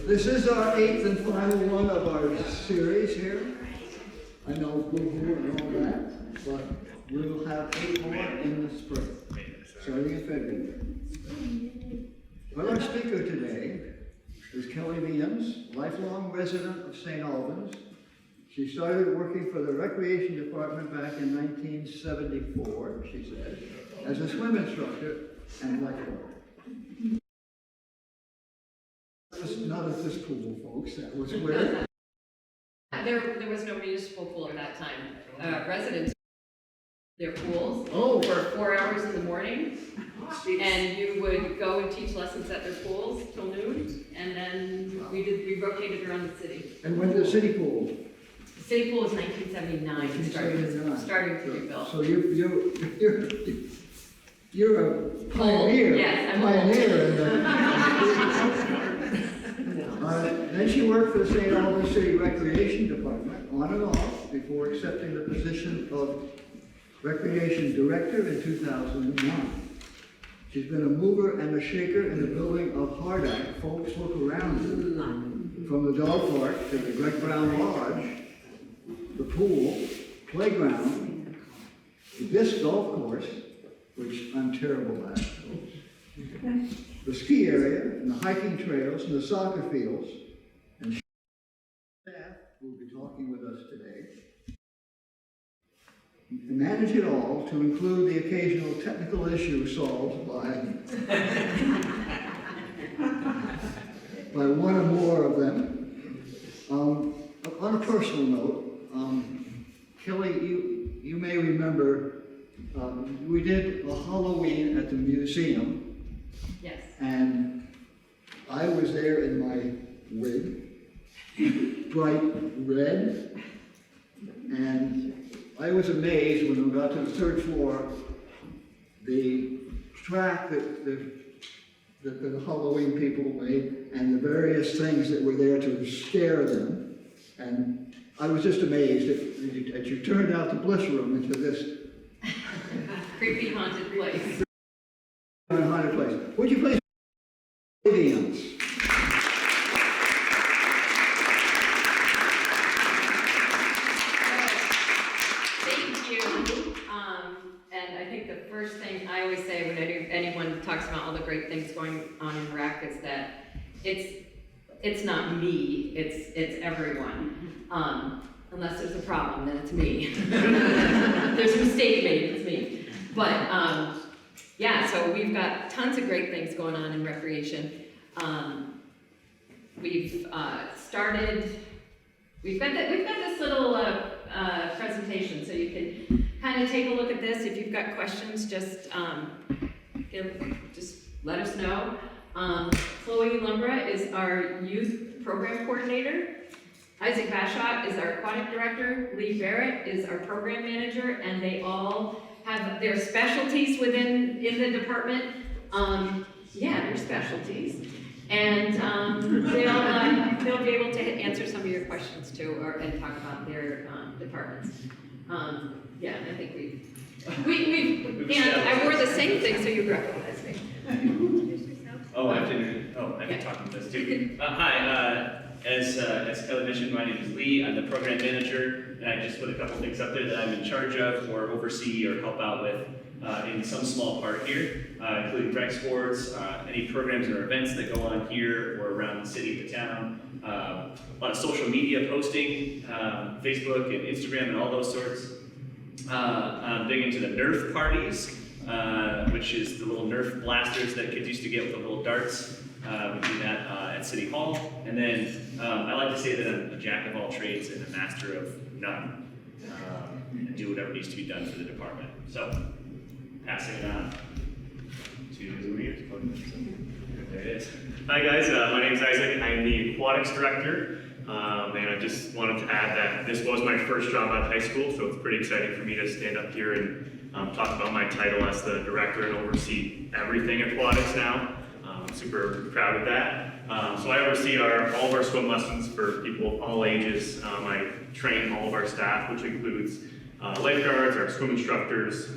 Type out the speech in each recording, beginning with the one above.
This is our 8th and final one of our series here. I know boo-hoo and all that, but we'll have 8 more in the spring, starting in February. Well, our speaker today is Kelly Williams, lifelong resident of St. Albans. She started working for the Recreation Department back in 1974, she said, as a swim instructor and lifeguard. Not at this pool, folks, that was where. There was no municipal pool at that time. Residents, their pools for 4 hours in the morning, and you would go and teach lessons at their pools till noon, and then we rotated around the city. And when did the city pool? The city pool was 1979, starting to be built. So you're a pioneer. Yes, I'm pioneer. Then she worked for the St. Albans City Recreation Department, on and off, before accepting the position of Recreation Director in 2001. She's been a mover and a shaker in the building of Hardack. Folks, look around her. From the dog park to the Greg Brown Lodge, the pool, playground, the disc golf course, which I'm terrible at, the ski area, and the hiking trails, and the soccer fields. And staff will be talking with us today. And manage it all to include the occasional technical issue solved by one or more of them. On a personal note, Kelly, you may remember we did a Halloween at the museum. Yes. And I was there in my wig, bright red, and I was amazed when we got to the 3rd floor, the track that the Halloween people made, and the various things that were there to scare them. And I was just amazed that you turned out the bliss room into this creepy haunted place. Haunted place. Would you please audience? Thank you. And I think the first thing I always say when anyone talks about all the great things going on in rec is that it's not me, it's everyone. Unless there's a problem, then it's me. There's a mistake made, it's me. But yeah, so we've got tons of great things going on in recreation. We've got this little presentation, so you can kind of take a look at this. If you've got questions, just let us know. Chloe Lumbra is our youth program coordinator. Isaac Bashaw is our aquatic director. Lee Barrett is our program manager, and they all have their specialties in the department. Their specialties. And they'll be able to answer some of your questions too, and talk about their departments. I think and I wore the same thing, so you recognize me. I can talk about this too. Hi, as Kelly mentioned, my name is Lee. I'm the program manager, and I just put a couple things up there that I'm in charge of, or oversee, or help out with in some small part here, including rec sports, any programs or events that go on here or around the city, the town, a lot of social media posting, Facebook and Instagram and all those sorts. I'm big into the Nerf parties, which is the little Nerf blasters that kids used to get with the little darts. We do that at City Hall. And then I like to say that I'm a jack of all trades and a master of none. And do whatever needs to be done for the department. So, passing it on to there it is. Hi guys, my name is Isaac. I am the Aquatics Director. And I just wanted to add that this was my first job out of high school, so it's pretty exciting for me to stand up here and talk about my title as the director and oversee everything aquatics now. I'm super proud of that. So I oversee all of our swim lessons for people of all ages. I train all of our staff, which includes lifeguards, our swim instructors,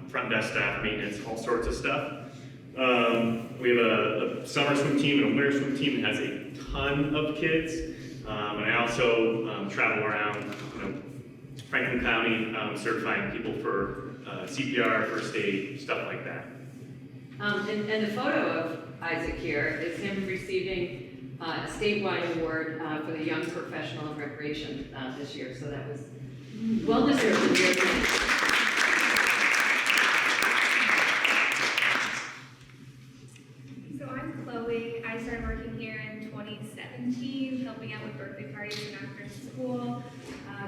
front desk staff, maintenance, all sorts of stuff. We have a summer swim team and a winter swim team that has a a ton of kids. And I also travel around, Franklin County, certifying people for CPR, first aid, stuff like that. And the photo of Isaac here is him receiving a statewide award for the Young Professional in Recreation this year, so that was well deserved and very nice. So I'm Chloe. I started working here in 2017, helping out with birthday parties and after school.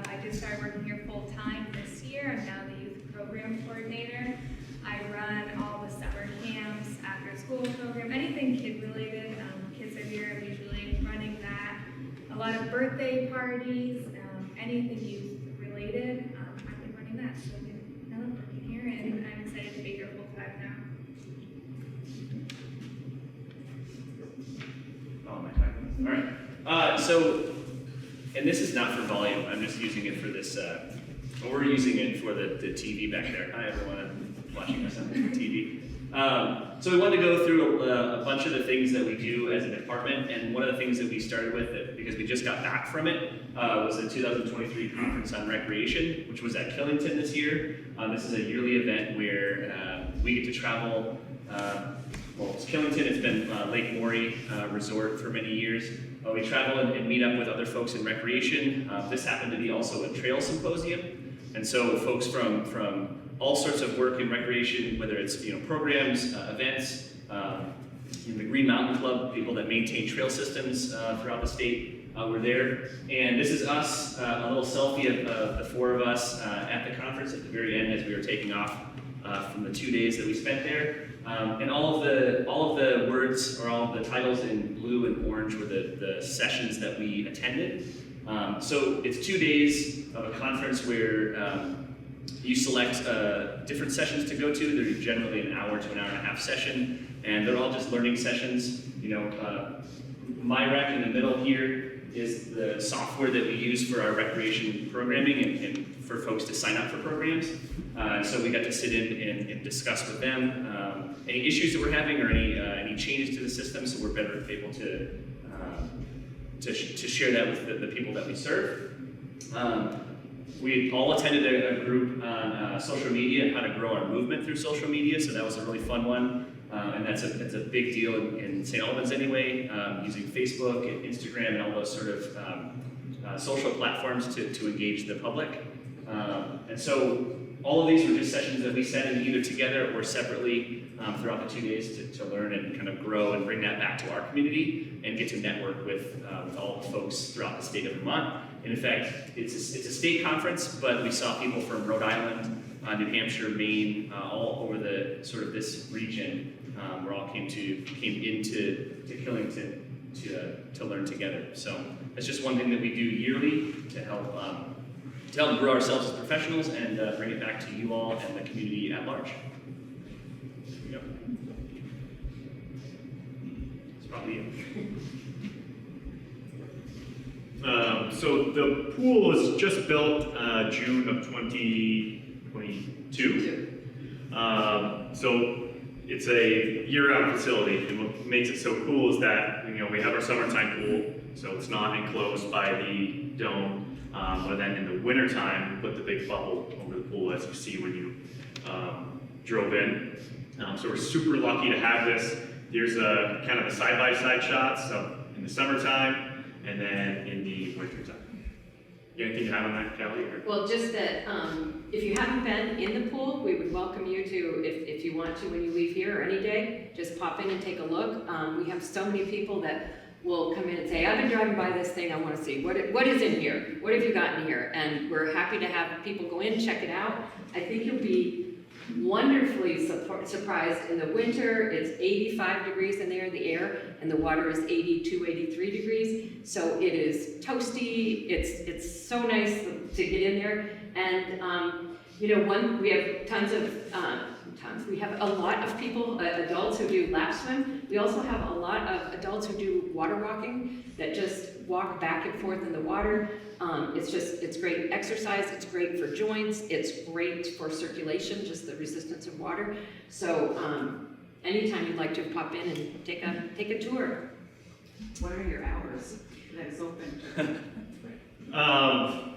I just started working here full-time this year. I'm now the youth program coordinator. I run all the summer camps, after-school program, anything kid-related. Kids are here. I'm usually running that. A lot of birthday parties, anything youth-related. I've been running that, so I love working here, and I'm excited to be here full-time now. Oh, my time. All right. So, and this is not for volume. I'm just using it for this. We're using it for the TV back there. Hi, everyone. I'm watching us on the TV. So we wanted to go through a bunch of the things that we do as a department, and one of the things that we started with, because we just got back from it, was the 2023 Conference on Recreation, which was at Killington this year. This is a yearly event where we get to travel. Well, it's Killington. It's been Lake Maury Resort for many years. We travel and meet up with other folks in recreation. This happened to be also a trail symposium, and so folks from all sorts of work in recreation, whether it's programs, events, the Green Mountain Club, people that maintain trail systems throughout the state, were there. And this is us, a little selfie of the four of us at the conference at the very end as we were taking off from the 2 days that we spent there. And all of the words, or all of the titles in blue and orange, were the sessions that we attended. So it's 2 days of a conference where you select different sessions to go to. They're generally an hour to an hour and a half session, and they're all just learning sessions. MyRec in the middle here is the software that we use for our recreation programming and for folks to sign up for programs. So we got to sit in and discuss with them any issues that we're having or any changes to the system, so we're better able to share that with the people that we serve. We all attended a group on social media and how to grow our movement through social media, so that was a really fun one. And that's a big deal in St. Albans anyway, using Facebook and Instagram and all those sort of social platforms to engage the public. And so all of these were just sessions that we sat in either together or separately throughout the 2 days to learn and kind of grow and bring that back to our community and get to network with all the folks throughout the state of Vermont. And in fact, it's a state conference, but we saw people from Rhode Island, New Hampshire, Maine, all over the sort of this region. We all came into Killington to learn together. So that's just one thing that we do yearly to help grow ourselves as professionals and bring it back to you all and the community at large. There we go. That's probably it. So the pool was just built June of 2022. So it's a year-round facility, and what makes it so cool is that we have our summertime pool, so it's not enclosed by the dome. But then in the wintertime, we put the big bubble over the pool, as you see when you drove in. So we're super lucky to have this. Here's a kind of a side-by-side shots in the summertime and then in the wintertime. You got anything to add on that, Kelly? Well, just that if you haven't been in the pool, we would welcome you to, if you want to when you leave here or any day, just pop in and take a look. We have so many people that will come in and say, I've been driving by this thing, I want to see, what is in here? What have you got in here? And we're happy to have people go in, check it out. I think you'll be wonderfully surprised. In the winter, it's 85 degrees in there, the air, and the water is 82, 83 degrees. So it is toasty, it's so nice to get in there. And we have we have a lot of people, adults who do lap swim. We also have a lot of adults who do water walking that just walk back and forth in the water. It's great exercise, it's great for joints, it's great for circulation, just the resistance of water. So anytime you'd like to pop in and take a tour. What are your hours that it's open? Um,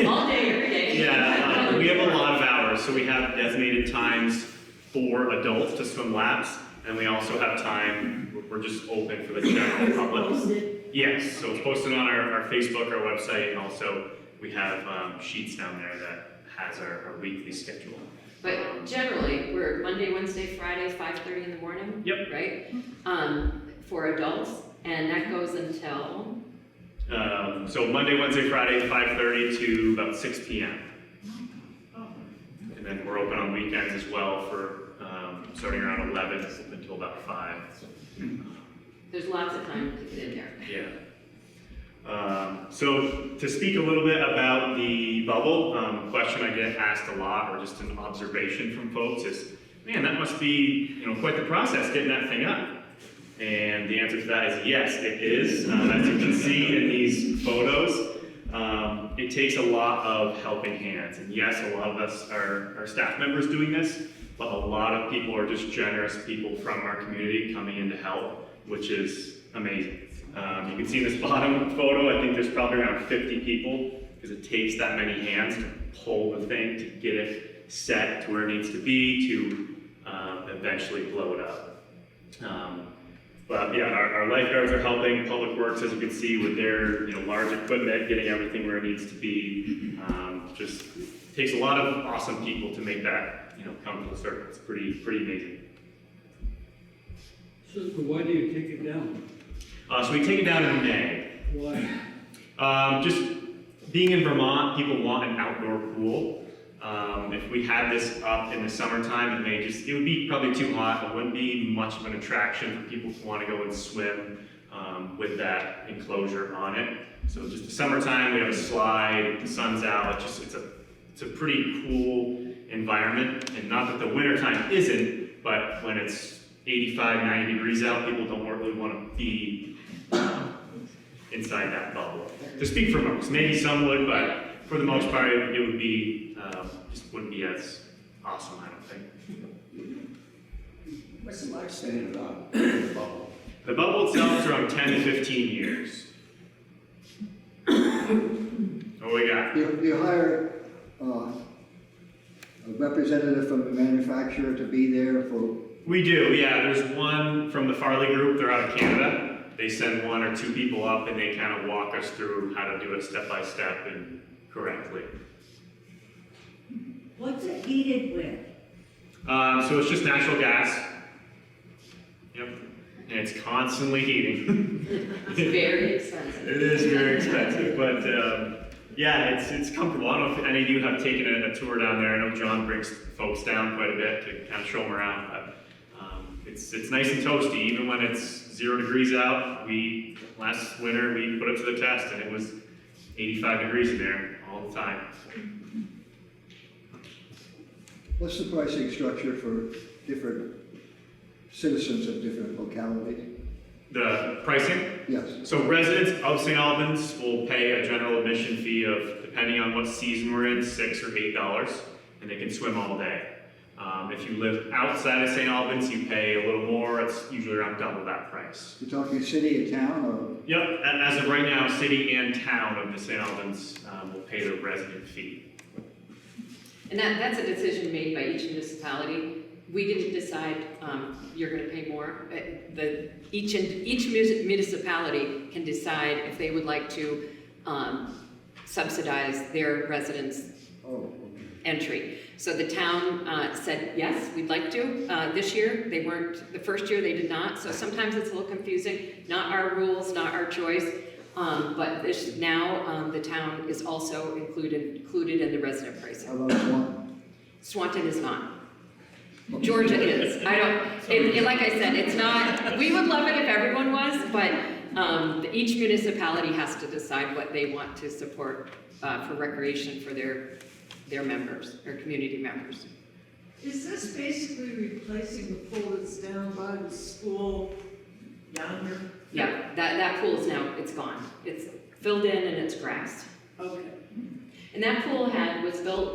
All day, every day. Yeah, we have a lot of hours, so we have designated times for adults to swim laps, and we also have time, we're just open for the general public. Yes, so it's posted on our Facebook, our website, and also we have sheets down there that has our weekly schedule. But generally, we're Monday, Wednesday, Friday, 5:30 in the morning. Yep. Right? For adults, and that goes until? So Monday, Wednesday, Friday, 5:30 to about 6 p.m. And then we're open on weekends as well for starting around 11 up until about 5. There's lots of time to get in there. Yeah. So to speak a little bit about the bubble, a question I get asked a lot, or just an observation from folks is, man, that must be quite the process getting that thing up. And the answer to that is yes, it is. As you can see in these photos, it takes a lot of helping hands. And yes, a lot of us are staff members doing this, but a lot of people are just generous people from our community coming in to help, which is amazing. You can see in this bottom photo, I think there's probably around 50 people, because it takes that many hands to pull the thing, to get it set to where it needs to be, to eventually blow it up. But yeah, our lifeguards are helping. Public Works, as you can see, with their large equipment, getting everything where it needs to be. Just takes a lot of awesome people to make that come full circle. It's pretty amazing. So why do you take it down? So we take it down in May. Why? Just being in Vermont, people want an outdoor pool. If we had this up in the summertime, it would be probably too hot. It wouldn't be much of an attraction for people who want to go and swim with that enclosure on it. So just the summertime, we have a slide, the sun's out, it's a pretty cool environment. And not that the wintertime isn't, but when it's 85, 90 degrees out, people don't really want to be inside that bubble. To speak for most, maybe some would, but for the most part, it would be, just wouldn't be as awesome, I don't think. What's the lifespan of the bubble? The bubble itself is around 10 to 15 years. What we got? You hire a representative from the manufacturer to be there for? We do, yeah. There's one from the Farley Group, they're out of Canada. They send 1 or 2 people up and they kind of walk us through how to do it step by step and correctly. What's it heated with? So it's just natural gas. Yep. And it's constantly heating. It's very expensive. It is very expensive, but yeah, it's comfortable. I don't know if any of you have taken a tour down there. I know John brings folks down quite a bit to kind of show them around, but it's nice and toasty. Even when it's 0 degrees out, last winter we put it to the test and it was 85 degrees in there all the time. What's the pricing structure for different citizens of different localities? The pricing? Yes. So residents of St. Albans will pay a general admission fee of, depending on what season we're in, $6 or $8, and they can swim all day. If you live outside of St. Albans, you pay a little more. It's usually around double that price. You're talking city or town or? Yep, as of right now, city and town of the St. Albans will pay the resident fee. And that's a decision made by each municipality. We didn't decide you're going to pay more. Each municipality can decide if they would like to subsidize their residents' entry. So the town said, yes, we'd like to. This year, they weren't, the first year they did not. So sometimes it's a little confusing. Not our rules, not our choice. But now the town is also included in the resident pricing. How about Swanton? Swanton is not. Georgia is. I don't, like I said, it's not, we would love it if everyone was, but each municipality has to decide what they want to support for recreation for their members, their community members. Is this basically replacing the pool that's down by the school yonder? Yeah, that pool is now, it's gone. It's filled in and it's grassed. Okay. And that pool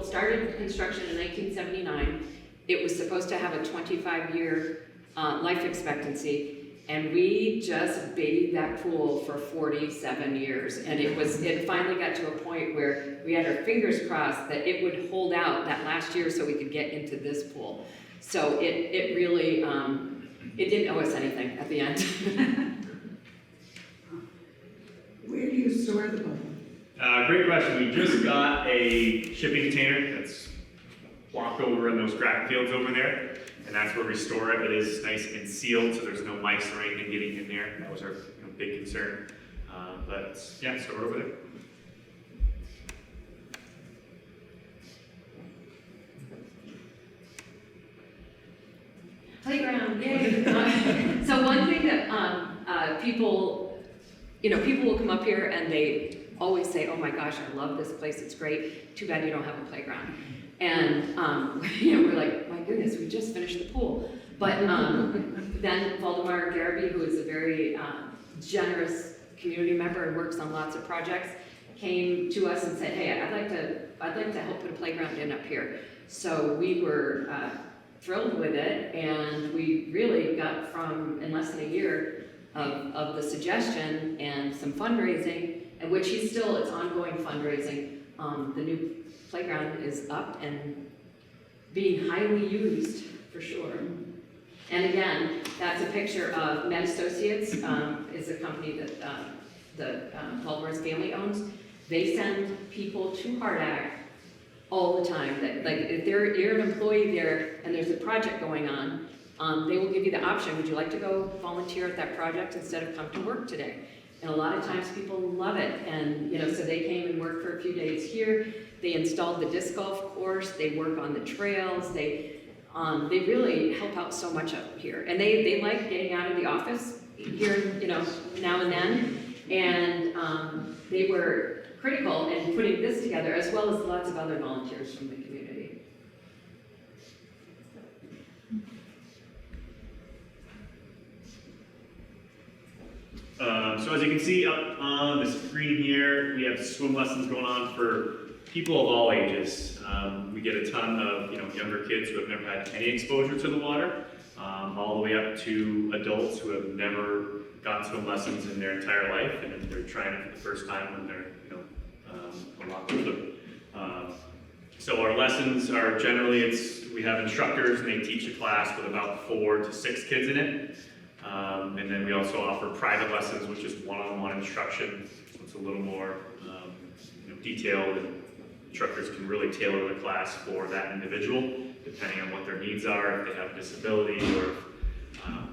started construction in 1979. It was supposed to have a 25-year life expectancy, And we just babied that pool for 47 years. And it finally got to a point where we had our fingers crossed that it would hold out that last year so we could get into this pool. So it really, it didn't owe us anything at the end. Where do you store the boat? Great question. We just got a shipping container that's walked over in those crack fields over there, and that's where we store it. It is nice and sealed, so there's no mice or anything getting in there. That was our big concern. But yeah, store it over there. Playground, yay! So one thing that people, people will come up here and they always say, "Oh my gosh, I love this place. It's great. Too bad you don't have a playground." And we're like, "My goodness, we just finished the pool." But then Valdemar Garabee, who is a very generous community member and works on lots of projects, came to us and said, "Hey, I'd like to help put a playground in up here." So we were thrilled with it, and we really got from, in less than a year, of the suggestion and some fundraising, and which it's ongoing fundraising. The new playground is up and being highly used, for sure. And again, that's a picture of Med Associates, is a company that the Baltimore's family owns. They send people to Hardack all the time. Like if you're an employee there and there's a project going on, they will give you the option, would you like to go volunteer at that project instead of come to work today? And a lot of times people love it. And so they came and worked for a few days here. They installed the disc golf course. They work on the trails. They really help out so much up here. And they like getting out of the office here, now and then. And they were critical in putting this together, as well as lots of other volunteers from the community. So as you can see up on the screen here, we have swim lessons going on for people of all ages. We get a ton of younger kids who have never had any exposure to the water, all the way up to adults who have never gotten swim lessons in their entire life, and they're trying it for the first time when they're a lot older. So our lessons are generally, we have instructors and they teach a class with about 4 to 6 kids in it. And then we also offer private lessons, which is one-on-one instruction. So it's a little more detailed, and instructors can really tailor the class for that individual, depending on what their needs are, if they have a disability, or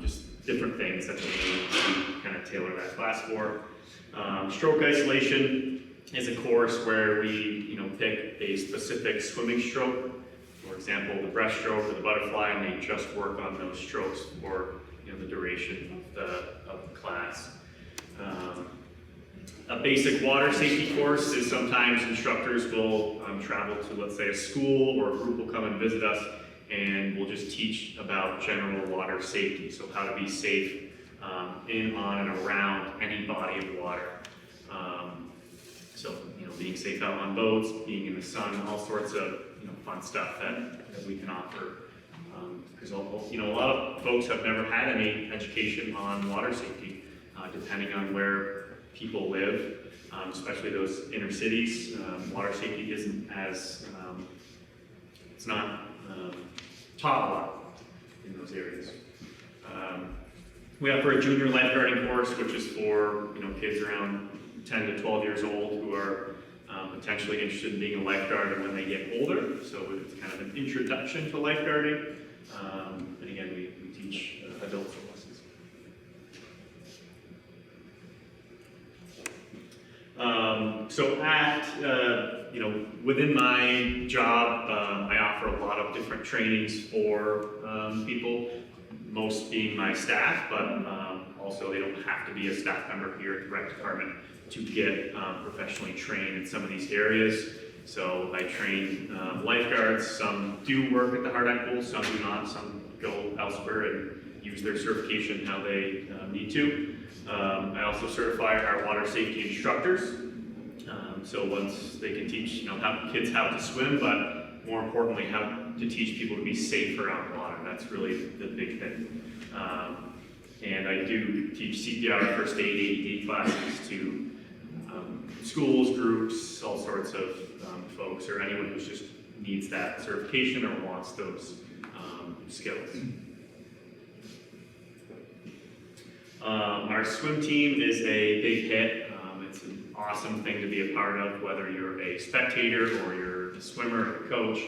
just different things that they need to kind of tailor that class for. Stroke isolation is a course where we pick a specific swimming stroke, for example, the breaststroke or the butterfly, and they just work on those strokes for the duration of the class. A basic water safety course is sometimes instructors will travel to, let's say, a school, or a group will come and visit us, and we'll just teach about general water safety, so how to be safe in, on, and around any body of water. So being safe out on boats, being in the sun, all sorts of fun stuff that we can offer. Because a lot of folks have never had any education on water safety, depending on where people live, especially those inner cities. Water safety isn't as, it's not taught a lot in those areas. We offer a junior lifeguarding course, which is for kids around 10 to 12 years old who are potentially interested in being a lifeguard when they get older. So it's kind of an introduction to lifeguarding. And again, we teach adult swim lessons. So at, within my job, I offer a lot of different trainings for people, most being my staff, but also they don't have to be a staff member here at the rec department to get professionally trained in some of these areas. So I train lifeguards. Some do work at the Hardack pool, some do not. Some go elsewhere and use their certification how they need to. I also certify our water safety instructors. So once they can teach kids how to swim, but more importantly, how to teach people to be safe around water. That's really the big thing. And I do teach CPR, first aid, AED classes to schools, groups, all sorts of folks, or anyone who just needs that certification or wants those skills. Our swim team is a big hit. It's an awesome thing to be a part of, whether you're a spectator or you're a swimmer or a coach.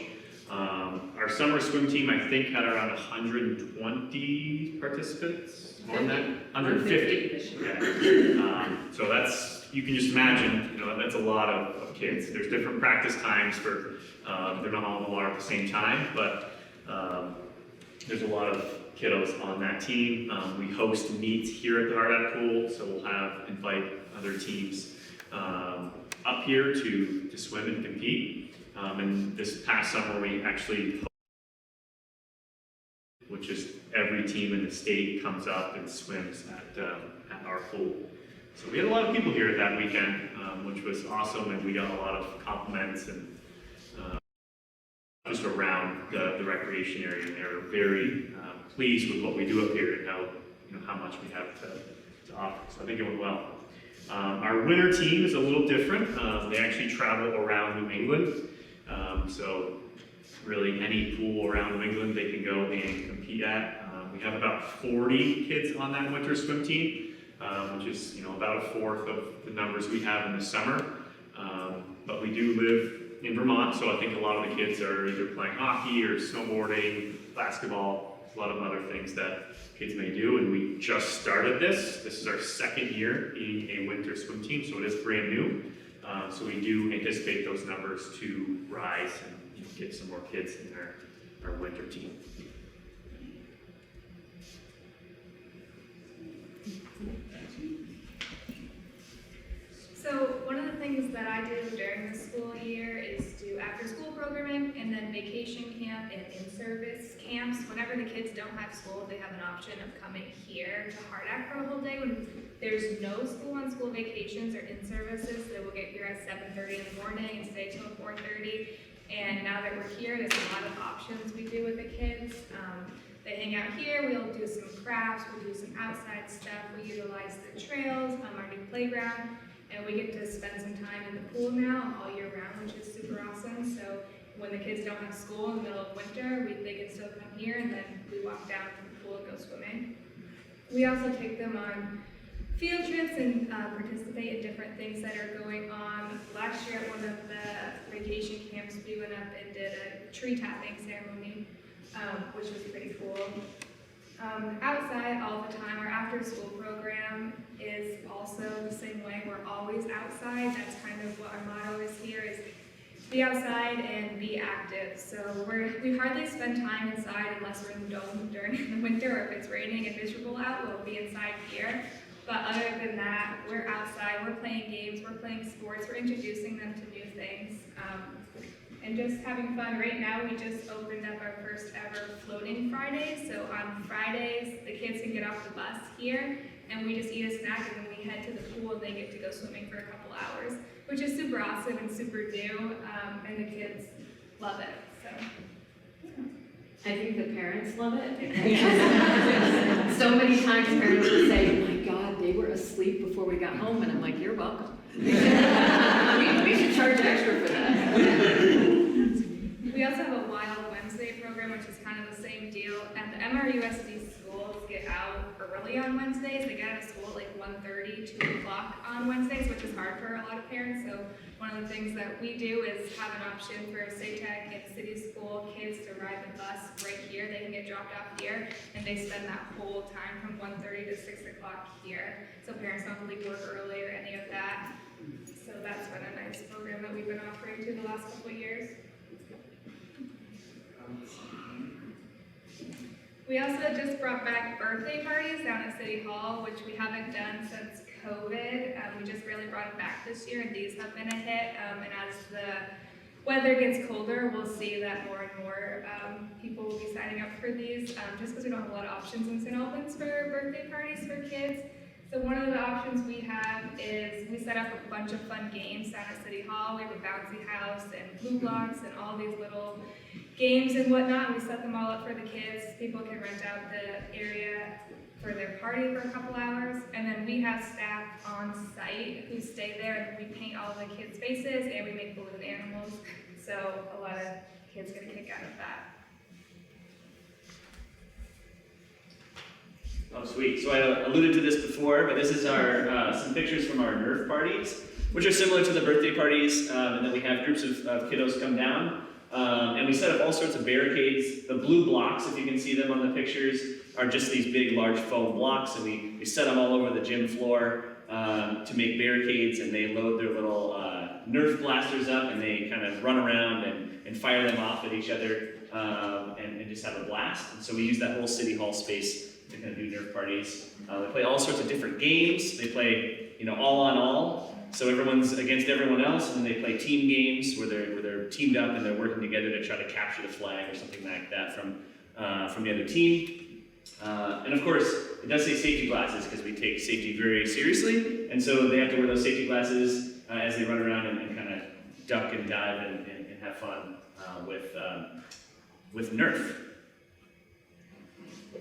Our summer swim team, I think, had around 120 participants. More than that? 150. Yeah. So that's, you can just imagine, that's a lot of kids. There's different practice times for, they're not all in the water at the same time, but there's a lot of kiddos on that team. We host meets here at the Hardap Pool, so we'll invite other teams up here to swim and compete. And this past summer, we actually, which is every team in the state comes up and swims at our pool. So we had a lot of people here that weekend, which was awesome, and we got a lot of compliments and just around the recreation area. And they're very pleased with what we do up here and how much we have to offer. So I think it went well. Our winter team is a little different. They actually travel around New England. So really any pool around New England they can go and compete at. We have about 40 kids on that winter swim team, which is about a fourth of the numbers we have in the summer. But we do live in Vermont, so I think a lot of the kids are either playing hockey or snowboarding, basketball, a lot of other things that kids may do. And we just started this. This is our second year being a winter swim team, so it is brand new. So we do anticipate those numbers to rise and get some more kids in our winter team. So one of the things that I do during the school year is do after-school programming and then vacation camp and in-service camps. Whenever the kids don't have school, they have an option of coming here to Hardap for a whole day. When there's no school on school vacations or in-services, they will get here at 7:30 in the morning and stay till 4:30. And now that we're here, there's a lot of options we do with the kids. They hang out here, we'll do some crafts, we'll do some outside stuff, we utilize the trails, our new playground. And we get to spend some time in the pool now all year round, which is super awesome. So when the kids don't have school in the middle of winter, they can still come here and then we walk down to the pool and go swimming. We also take them on field trips and participate in different things that are going on. Last year at one of the vacation camps, we went up and did a tree tapping ceremony, which was pretty cool. Outside all the time, our after school program is also the same way. We're always outside. That's kind of what our motto is here, is be outside and be active. So we hardly spend time inside unless we're in the dome during the winter, or if it's raining and miserable out, we'll be inside here. But other than that, we're outside, we're playing games, we're playing sports, we're introducing them to new things. And just having fun. Right now, we just opened up our first ever floating Friday. So on Fridays, the kids can get off the bus here, and we just eat a snack, and then we head to the pool, and they get to go swimming for a couple hours, which is super awesome and super new, and the kids love it. So, I think the parents love it. So many times parents will say, oh my God, they were asleep before we got home, and I'm like, you're welcome. we should charge extra for that. We also have a Wild Wednesday program, which is kind of the same deal. And the MRUSD schools get out early on Wednesdays. They get out of school at like 1:30, 2 o'clock on Wednesdays, which is hard for a lot of parents. So one of the things that we do is have an option for SATEC and city school kids to ride the bus right here. They can get dropped off here, and they spend that whole time from 1:30 to 6 o'clock here. So parents don't have to leave work early or any of that. So that's been a nice program that we've been offering to the last couple of years. We also just brought back birthday parties down at City Hall, which we haven't done since COVID. We just really brought it back this year, and these have been a hit. And as the weather gets colder, we'll see that more and more people will be signing up for these, just because we don't have a lot of options in St. Albans for birthday parties for kids. So one of the options we have is we set up a bunch of fun games down at City Hall. We have a bouncy house and blue blocks and all these little games and whatnot. We set them all up for the kids. People can rent out the area for their party for a couple hours, and then we have staff on site who stay there, and we paint all the kids' faces, and we make balloon animals, so a lot of kids get a kick out of that. Oh, sweet. So I alluded to this before, but this is our some pictures from our Nerf parties, which are similar to the birthday parties, and then we have groups of kiddos come down, and we set up all sorts of barricades. The blue blocks, if you can see them on the pictures, are just these big, large foam blocks, and we set them all over the gym floor to make barricades, and they load their little Nerf blasters up, and they kind of run around and fire them off at each other, and just have a blast. And so we use that whole city hall space to kind of do Nerf parties. They play all sorts of different games. They play, all on all, so everyone's against everyone else, and then they play team games where they're teamed up and they're working together to try to capture the flag or something like that from the other team. And of course, it does say safety glasses because we take safety very seriously, and so they have to wear those safety glasses as they run around and kind of duck and dive and have fun with Nerf.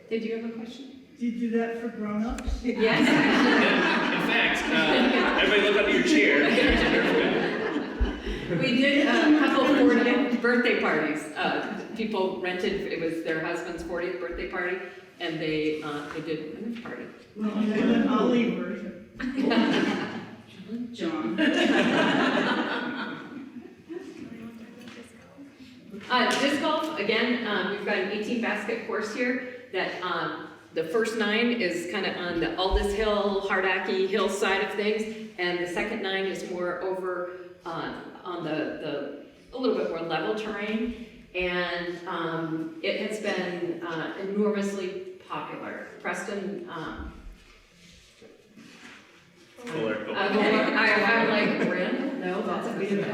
Did you have a question? Do you do that for grown-ups? Yes. In fact, everybody look under your chair. There's a Nerf gun. We did a couple 40th birthday parties. People rented, it was their husband's 40th birthday party, and they did a Nerf party. Well, I have an OLLI version. John. Disc golf, again, we've got an 18 basket course here that the first 9 is kind of on the Aldous Hill, Hardackie Hill side of things, and the second 9 is more over on the a little bit more level terrain, and it has been enormously popular. Preston, Fuller. I'm like, Brandon? No, that's a weird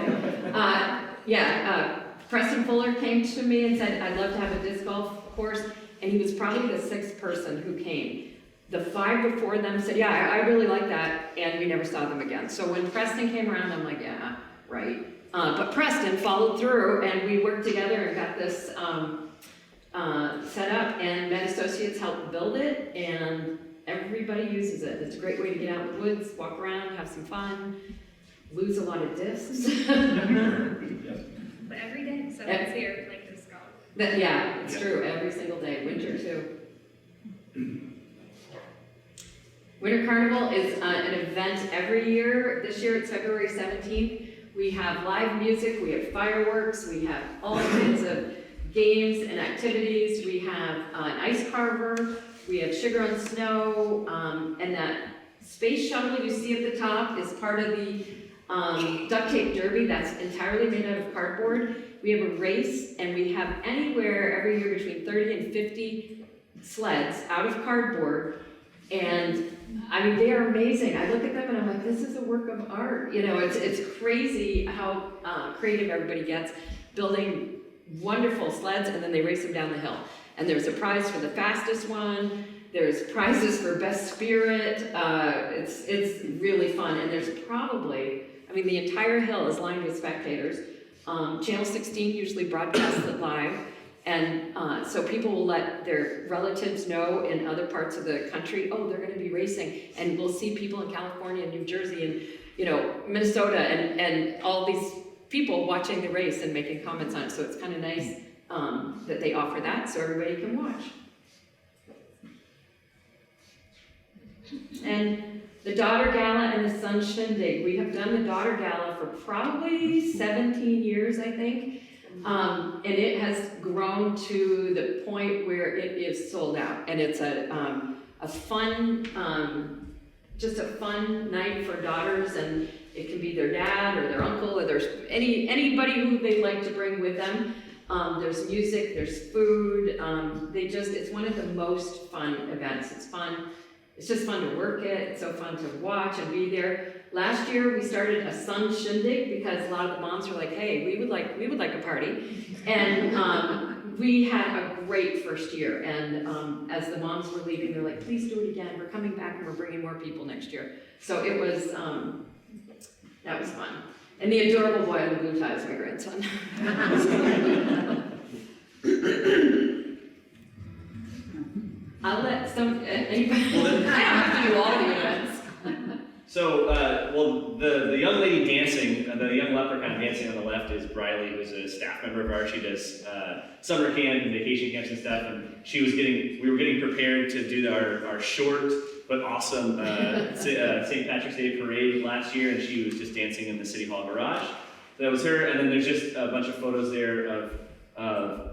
Preston Fuller came to me and said, I'd love to have a disc golf course, and he was probably the 6th person who came. The 5 before them said, yeah, I really like that, and we never saw them again. So when Preston came around, I'm like, yeah, right. But Preston followed through, and we worked together and got this set up, and Med Associates helped build it, and everybody uses it. It's a great way to get out in the woods, walk around, have some fun, lose a lot of discs. But every day, so that's here, like disc golf. Yeah, it's true, every single day, winter too. Winter Carnival is an event every year. This year it's February 17th. We have live music, we have fireworks, we have all kinds of games and activities. We have an ice carver, we have sugar on snow, and that space shuttle you see at the top is part of the duct tape derby that's entirely made out of cardboard. We have a race, and we have anywhere every year between 30 and 50 sleds out of cardboard, and I mean, they are amazing. I look at them and I'm like, this is a work of art. It's crazy how creative everybody gets, building wonderful sleds, and then they race them down the hill. And there's a prize for the fastest one. There's prizes for best spirit. It's really fun, and there's probably, the entire hill is lined with spectators. Channel 16 usually broadcasts it live, and so people will let their relatives know in other parts of the country, oh, they're going to be racing, and we'll see people in California and New Jersey and Minnesota and all these people watching the race and making comments on it. So it's kind of nice that they offer that so everybody can watch. And the Daughter Gala and the Sun Shindig. We have done the Daughter Gala for probably 17 years, I think. And it has grown to the point where it is sold out. And it's a fun, just a fun night for daughters, and it can be their dad or their uncle, or there's anybody who they like to bring with them. There's music, there's food. It's one of the most fun events. It's fun. It's just fun to work it. It's so fun to watch and be there. Last year we started a Sun Shindig because a lot of the moms were like, hey, we would like a party. And we had a great first year. And as the moms were leaving, they're like, please do it again. We're coming back and we're bringing more people next year. So it was, that was fun. And the adorable boy in the blue tie is my grandson. I'll let anybody, I don't have to do all the events. So, well, the young lady dancing, the young leprechaun dancing on the left is Briley, who's a staff member of ours. She does summer camp and vacation camps and stuff, and we were getting prepared to do our short but awesome St. Patrick's Day parade last year, and she was just dancing in the City Hall garage. So that was her, and then there's just a bunch of photos there of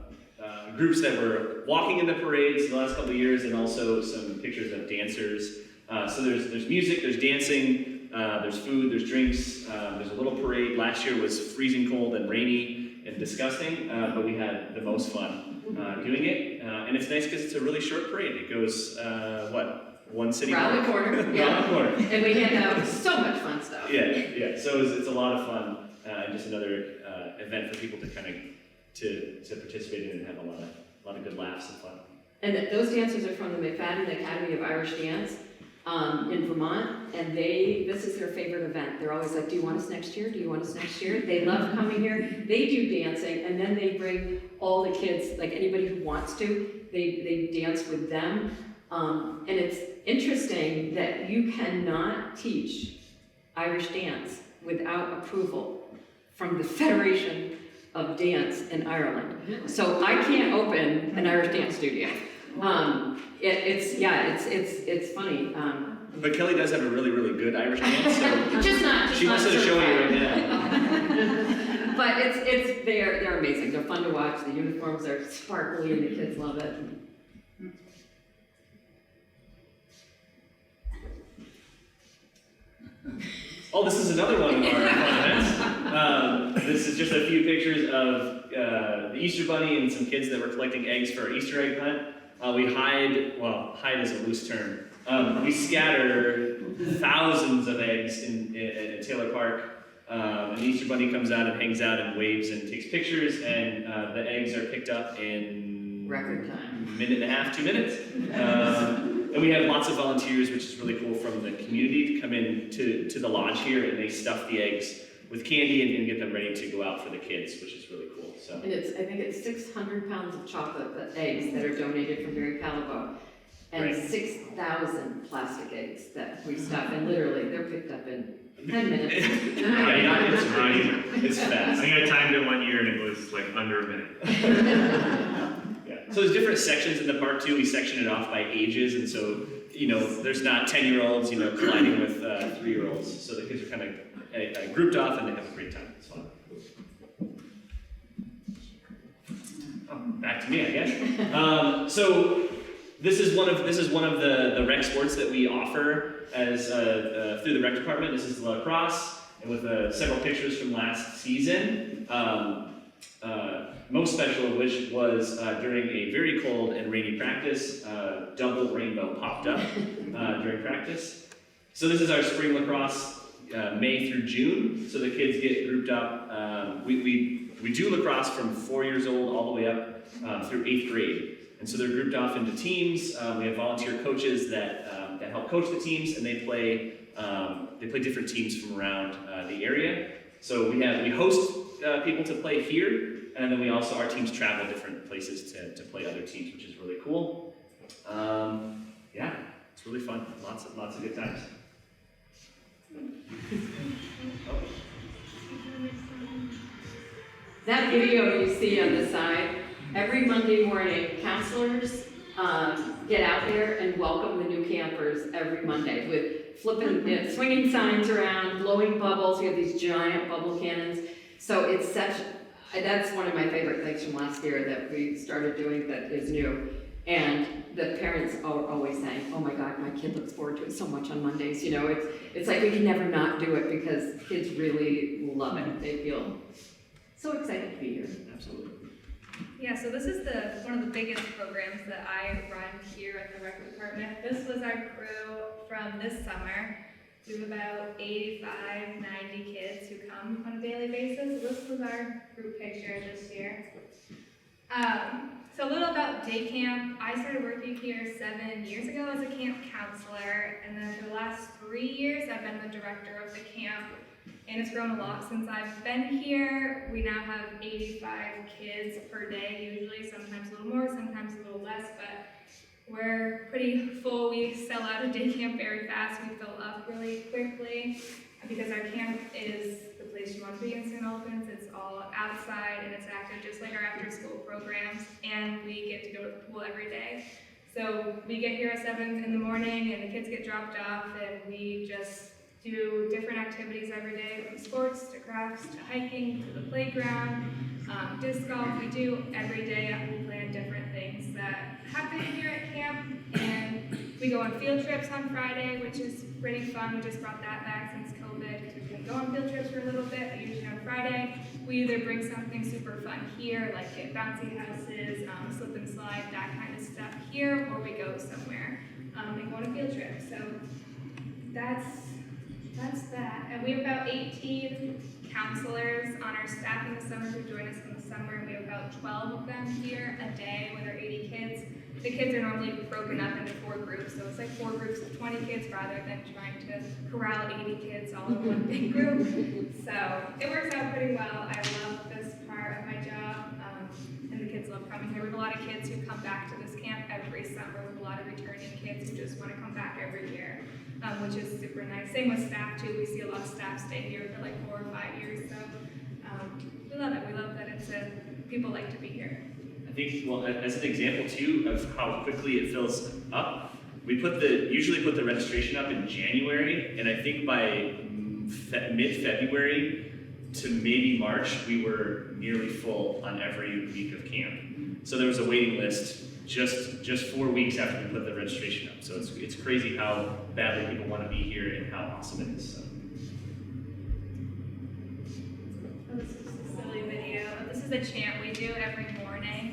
groups that were walking in the parades the last couple of years, and also some pictures of dancers. So there's music, there's dancing, there's food, there's drinks, there's a little parade. Last year was freezing cold and rainy and disgusting, but we had the most fun doing it. And it's nice because it's a really short parade. It goes, one city Around the corner, yeah. Around the corner. And we hand out so much fun stuff. Yeah. So it's a lot of fun, and just another event for people to kind of to participate in and have a lot of good laughs and fun. And those dancers are from the McFadden Academy of Irish Dance in Vermont, and this is their favorite event. They're always like, do you want us next year? Do you want us next year? They love coming here. They do dancing, and then they bring all the kids, like anybody who wants to, they dance with them. And it's interesting that you cannot teach Irish dance without approval from the Federation of Dance in Ireland. So I can't open an Irish dance studio. It's funny. But Kelly does have a really, really good Irish dance, so she wants to show you right now. But they're amazing. They're fun to watch. The uniforms are sparkly, and the kids love it. Oh, this is another one of our fun events. This is just a few pictures of the Easter Bunny and some kids that were collecting eggs for our Easter egg hunt. We hide is a loose term. We scatter thousands of eggs in Taylor Park. And the Easter Bunny comes out and hangs out and waves and takes pictures, and the eggs are picked up in record time. A minute and a half, 2 minutes. And we have lots of volunteers, which is really cool, from the community to come in to the lodge here, and they stuff the eggs with candy and get them ready to go out for the kids, which is really cool. So. And I think it's 600 pounds of chocolate eggs that are donated from Barry Calibo, and Right. 6,000 plastic eggs that we stuff, and literally they're picked up in 10 minutes. It's I fast. think I timed it 1 year and it was like under a minute. Yeah. So there's different sections in the park too. We section it off by ages, and so there's not 10-year-olds colliding with 3-year-olds. So the kids are kind of grouped off, and they have a great time. It's fun. Oh, back to me, I guess. So this is one of the rec sports that we offer as through the rec department. This is lacrosse, and with several pictures from last season. Most special of which was during a very cold and rainy practice, double rainbow popped up during practice. So this is our spring lacrosse, May through June. So the kids get grouped up. We do lacrosse from 4 years old all the way up through 8th grade. And so they're grouped off into teams. We have volunteer coaches that help coach the teams, and they play different teams from around the area. So we host people to play here. And then our teams travel different places to play other teams, which is really cool. It's really fun. Lots of good times. Oh. That video you see on the side, every Monday morning, counselors get out there and welcome the new campers every Monday with swinging signs around, blowing bubbles. We have these giant bubble cannons. So that's one of my favorite things from last year that we started doing that is new. And the parents are always saying, oh my God, my kid looks forward to it so much on Mondays. It's like we can never not do it because kids really love it. They feel so excited to be here. Absolutely. Yeah, so this is one of the biggest programs that I run here at the rec department. This was our crew from this summer. We have about 85, 90 kids who come on a daily basis. This was our group picture this year. So a little about day camp. I started working here 7 years ago as a camp counselor, and then for the last 3 years I've been the director of the camp, and it's grown a lot since I've been here. We now have 85 kids per day usually, sometimes a little more, sometimes a little less, but we're pretty full. We sell out of day camp very fast. We fill up really quickly because our camp is the place you want to be in St. Albans. It's all outside and it's active just like our after school programs, and we get to go to the pool every day. So we get here at 7 in the morning and the kids get dropped off and we just do different activities every day, from sports to crafts to hiking to the playground, disc golf. We do every day. We plan different things that happen here at camp, and we go on field trips on Friday, which is pretty fun. We just brought that back since COVID because we couldn't go on field trips for a little bit. But usually on Friday, we either bring something super fun here, like get bouncy houses, slip and slide, that kind of stuff here, or we go somewhere and go on a field trip. So that's that. And we have about 18 counselors on our staff in the summer who join us in the summer, and we have about 12 of them here a day with our 80 kids. The kids are normally broken up into 4 groups, so it's like 4 groups of 20 kids rather than trying to corral 80 kids all in one big group. So it works out pretty well. I love this part of my job, and the kids love coming here. We have a lot of kids who come back to this camp every summer. We have a lot of returning kids who just want to come back every year, which is super nice. Same with staff too. We see a lot of staff stay here for like 4 or 5 years, so we love it. We love that people like to be here. I think, well, as an example too of how quickly it fills up, we usually put the registration up in January, and I think by mid-February to maybe March, we were nearly full on every week of camp. So there was a waiting list just 4 weeks after we put the registration up. So it's crazy how badly people want to be here and how awesome it is. So. Oh, this is a silly video. This is a chant we do every morning.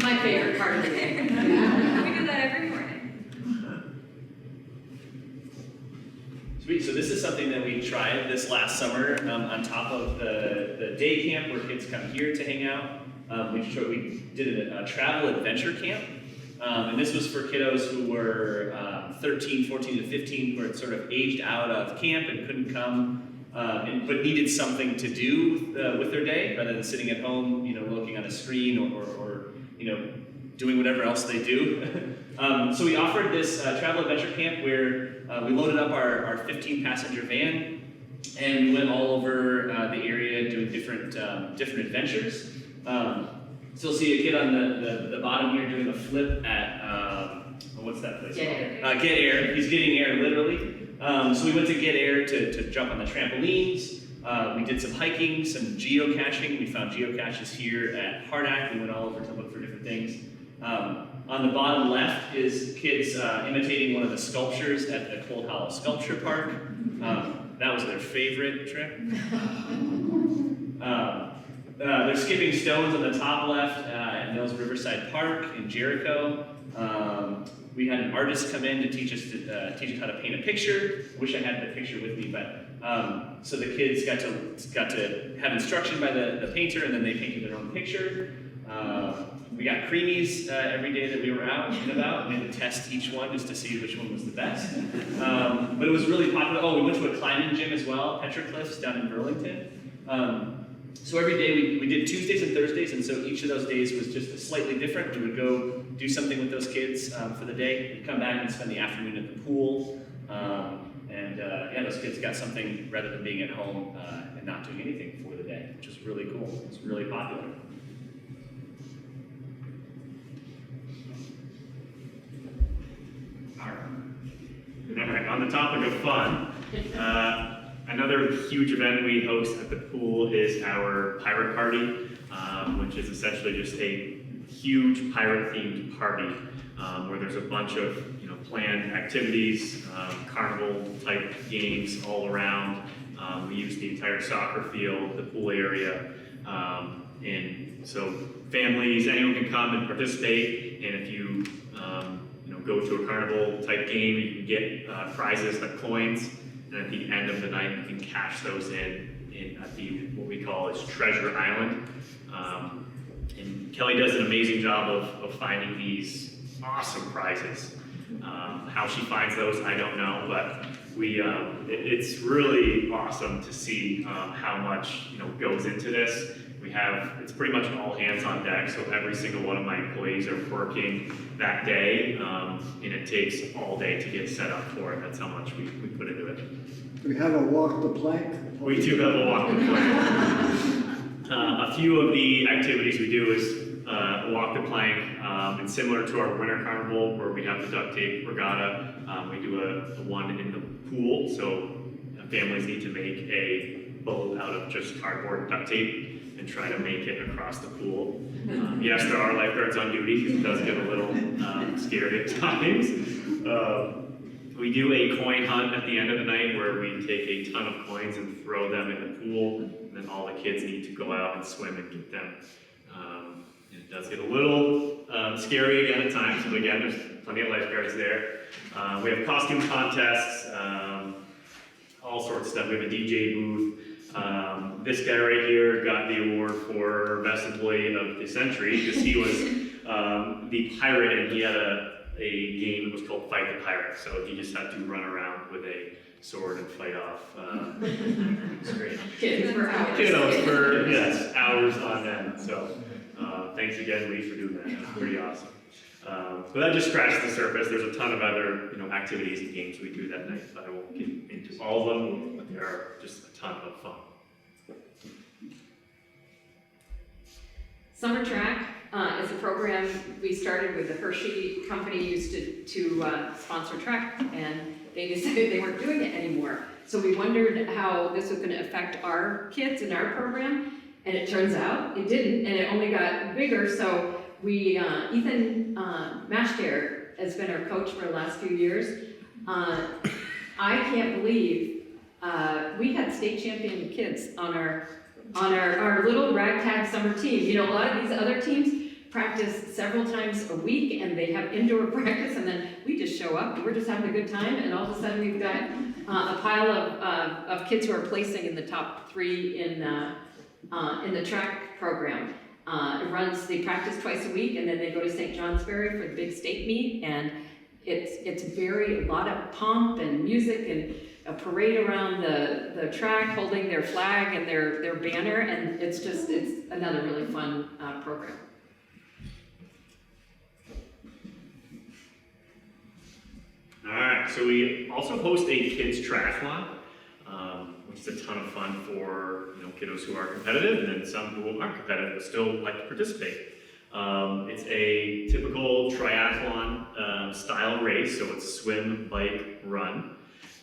My favorite part of the day. We do that every morning. Sweet, so this is something that we tried this last summer on top of the day camp where kids come here to hang out. We did a travel adventure camp, and this was for kiddos who were 13, 14 to 15, who were sort of aged out of camp and couldn't come, but needed something to do with their day rather than sitting at home, looking on a screen or doing whatever else they do. So we offered this travel adventure camp where we loaded up our 15-passenger van and we went all over the area doing different adventures. So you'll see a kid on the bottom here doing a flip at, what's that place called? Get Air. He's getting air, literally. So we went to Get Air to jump on the trampolines. We did some hiking, some geocaching. We found geocaches here at Hardack. We went all over to look for different things. On the bottom left is kids imitating one of the sculptures at the Cold Hollow Sculpture Park. That was their favorite trip. They're skipping stones on the top left at Mills Riverside Park in Jericho. We had an artist come in to teach us how to paint a picture. I wish I had the picture with me, but so the kids got to have instruction by the painter, and then they painted their own picture. We got creamies every day that we were out and about. We had to test each one just to see which one was the best. But it was really popular. Oh, we went to a climbing gym as well, Petrocliffs down in Burlington. So every day we did Tuesdays and Thursdays, and so each of those days was just slightly different. We would go do something with those kids for the day. We'd come back and spend the afternoon at the pool. Those kids got something rather than being at home and not doing anything for the day, which was really cool. It was really popular. All right, on the topic of fun, another huge event we host at the pool is our pirate party, which is essentially just a huge pirate-themed party where there's a bunch of planned activities, carnival-type games all around. We use the entire soccer field, the pool area, and so families, anyone can come and participate. And if you go to a carnival-type game, you can get prizes like coins. and at the end of the night, you can cash those in at the, what we call is Treasure Island. And Kelly does an amazing job of finding these awesome prizes. How she finds those, I don't know, but it's really awesome to see how much goes into this. It's pretty much all hands on deck, so every single one of my employees are working that day, and it takes all day to get set up for it. That's how much we put into it. We have a walk the plank. We do have a walk the plank. A few of the activities we do is walk the plank, and similar to our winter carnival where we have the duct tape regatta, we do a one in the pool, so families need to make a boat out of just cardboard and duct tape and try to make it across the pool. Yes, there are lifeguards on duty because it does get a little scary at times. We do a coin hunt at the end of the night where we take a ton of coins and throw them in the pool, and then all the kids need to go out and swim and get them. It does get a little scary again at times, but again, there's plenty of lifeguards there. We have costume contests, all sorts of stuff. We have a DJ booth. This guy right here got the award for Best Employee of the Century because he was the pirate, and he had a game that was called Fight the Pirate. So he just had to run around with a sword and fight off. It's great. Kids for hours. Kiddos for, yes, hours on end. So thanks again, Lee, for doing that. That was pretty awesome. But that just scratches the surface. There's a ton of other activities and games we do that night, but I won't get into all of them, but they are just a ton of fun. Summer Track is a program we started with the Hershey company used to sponsor track, and they decided they weren't doing it anymore. So we wondered how this was going to affect our kids in our program, and it turns out it didn't, and it only got bigger. So we, Ethan Mashter has been our coach for the last few years. I can't believe we had state champion kids on our little ragtag summer team. A lot of these other teams practice several times a week, and they have indoor practice, and then we just show up and we're just having a good time, and all of a sudden we've got a pile of kids who are placing in the top 3 in the track program. They practice twice a week, and then they go to St. Johnsbury for the big state meet, and it's a lot of pomp and music and a parade around the track holding their flag and their banner, and it's another really fun program. All right, so we also host a kids triathlon, which is a ton of fun for kiddos who are competitive, and then some who aren't competitive but still like to participate. It's a typical triathlon style race, so it's swim, bike, run,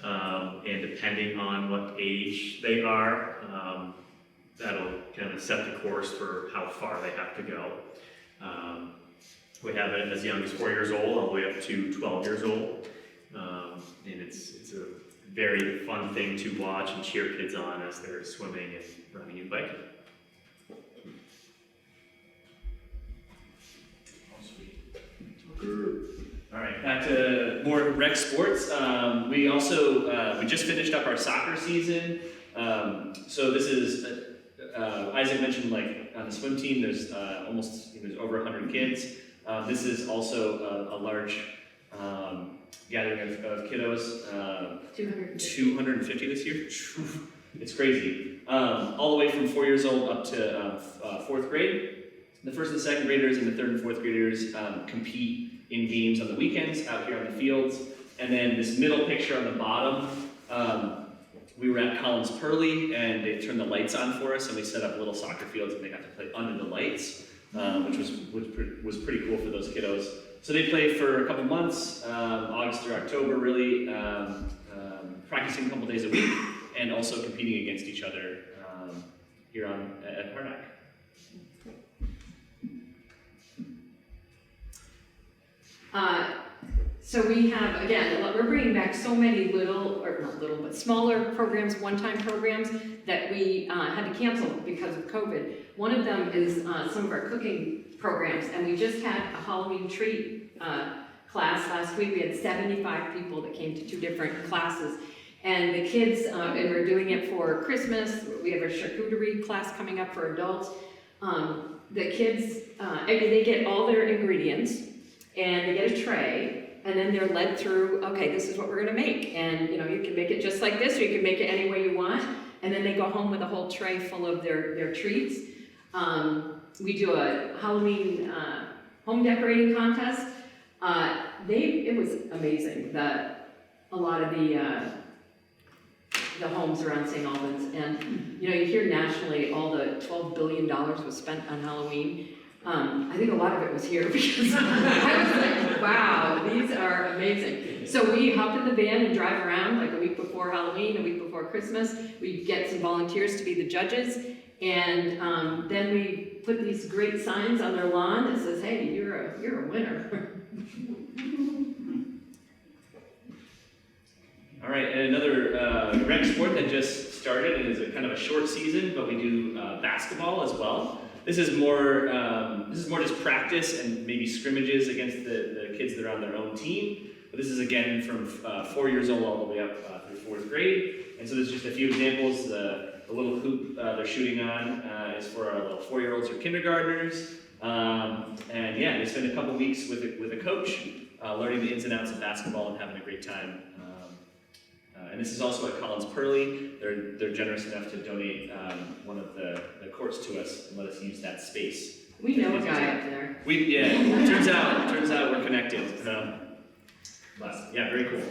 and depending on what age they are, that'll kind of set the course for how far they have to go. We have it as young as 4 years old, all the way up to 12 years old. And it's a very fun thing to watch and cheer kids on as they're swimming and running and biking. All right, back to more rec sports. We just finished up our soccer season. So this is, Isaac mentioned on the swim team, there's there's over 100 kids. This is also a large gathering of kiddos. 250 this year. It's crazy. All the way from 4 years old up to 4th grade. The first and second graders and the third and fourth graders compete in games on the weekends out here on the fields. And then this middle picture on the bottom, we were at Collins Pearly, and they turned the lights on for us, and we set up little soccer fields, and they got to play under the lights, which was pretty cool for those kiddos. So they played for a couple months, August through October, really, practicing a couple days a week, and also competing against each other here at Harnack. So we have, again, we're bringing back so many but smaller programs, one-time programs that we had to cancel because of COVID. One of them is some of our cooking programs, and we just had a Halloween treat class last week. We had 75 people that came to 2 different classes, And the kids, and we're doing it for Christmas, we have a charcuterie class coming up for adults. The kids, they get all their ingredients, and they get a tray, and then they're led through, okay, this is what we're gonna make. And you can make it just like this, or you can make it any way you want. And then they go home with a whole tray full of their treats. We do a Halloween home decorating contest. It was amazing. A lot of the homes around St. Albans, and you hear nationally all the $12 billion was spent on Halloween. I think a lot of it was here because I was like, wow, these are amazing. So we hop in the van and drive around like a week before Halloween, a week before Christmas. We get some volunteers to be the judges, and then we put these great signs on their lawn that says, hey, you're a winner. All right, and another rec sport that just started, and is a kind of a short season, but we do basketball as well. This is more just practice and maybe scrimmages against the kids that are on their own team. But this is again from 4 years old all the way up through 4th grade. And so there's just a few examples. The little hoop they're shooting on is for our little 4-year-olds or kindergartners. And yeah, they spend a couple weeks with a coach, learning the ins and outs of basketball and having a great time. And this is also at Collins Pearly. They're generous enough to donate one of the courts to us and let us use that space. We know a guy up there. Turns out we're connected. Yeah, very cool.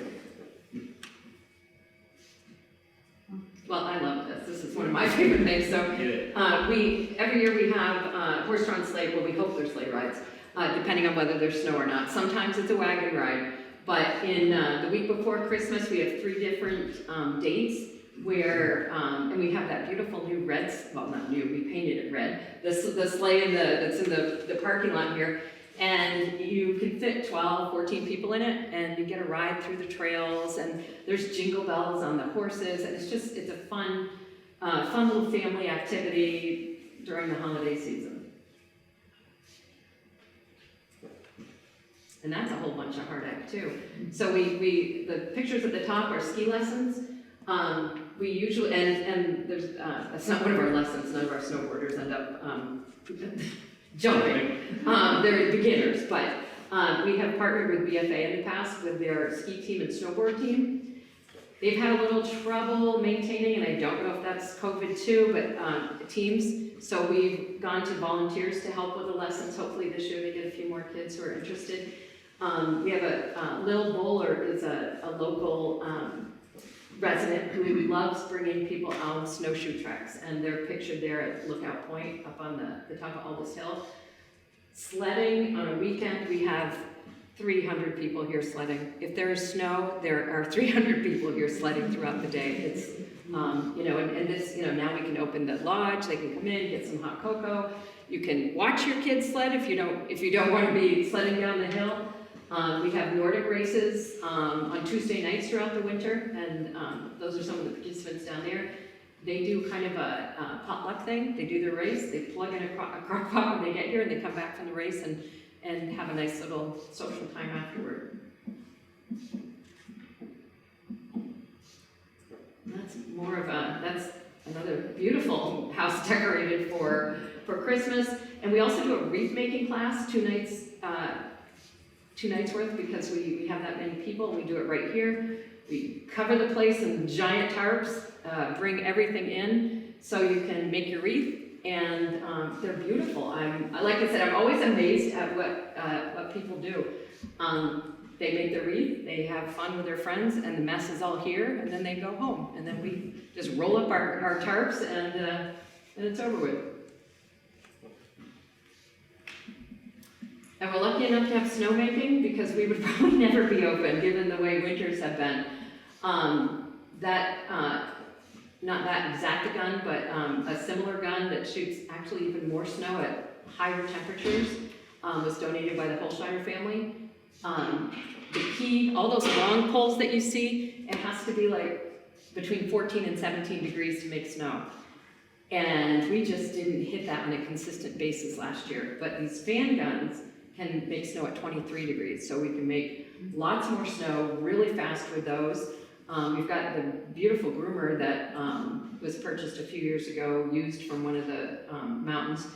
Well, I love this. This is one of my favorite things. So every year we have horse-drawn sleigh. Well, we hope they're sleigh rides, depending on whether there's snow or not. Sometimes it's a wagon ride. But in the week before Christmas, we have 3 different dates where, and we have that beautiful new red, well, not new, we painted it red, the sleigh that's in the parking lot here. And you can fit 12, 14 people in it, and you get a ride through the trails, and there's jingle bells on the horses, and it's a fun little family activity during the holiday season. And that's a whole bunch of hard act too. So the pictures at the top are ski lessons. We usually, and there's, that's not one of our lessons, none of our snowboarders end up jumping. They're beginners, but we have partnered with BFA in the past with their ski team and snowboard team. They've had a little trouble maintaining, and I don't know if that's COVID too, but teams. So we've gone to volunteers to help with the lessons. Hopefully this year they get a few more kids who are interested. We have Lil Bowler is a local resident who loves bringing people on snowshoe treks, and they're pictured there at Lookout Point up on the top of Aldous Hill. Sledding on a weekend, we have 300 people here sledding. If there is snow, there are 300 people here sledding throughout the day. It's, and this, now we can open the lodge, they can come in, get some hot cocoa. You can watch your kids sled if you don't want to be sledding down the hill. We have Nordic races on Tuesday nights throughout the winter, and those are some of the participants down there. They do kind of a potluck thing. They do their race, they plug in a crock pot when they get here, and they come back from the race and have a nice little social time afterward. And that's another beautiful house decorated for Christmas. And we also do a wreath making class 2 nights worth, because we have that many people, and we do it right here. We cover the place in giant tarps, bring everything in so you can make your wreath, and they're beautiful. Like I said, I'm always amazed at what people do. They make the wreath, they have fun with their friends, and the mess is all here, and then they go home, and then we just roll up our tarps, and it's over with. And we're lucky enough to have snowmaking, because we would probably never be open given the way winters have been. Not that exact gun, but a similar gun that shoots actually even more snow at higher temperatures was donated by the Holsheimer family. The key, all those long poles that you see, it has to be like between 14 and 17 degrees to make snow. And we just didn't hit that on a consistent basis last year. But these fan guns can make snow at 23 degrees, so we can make lots more snow really fast with those. We've got the beautiful groomer that was purchased a few years ago, used from one of the mountains.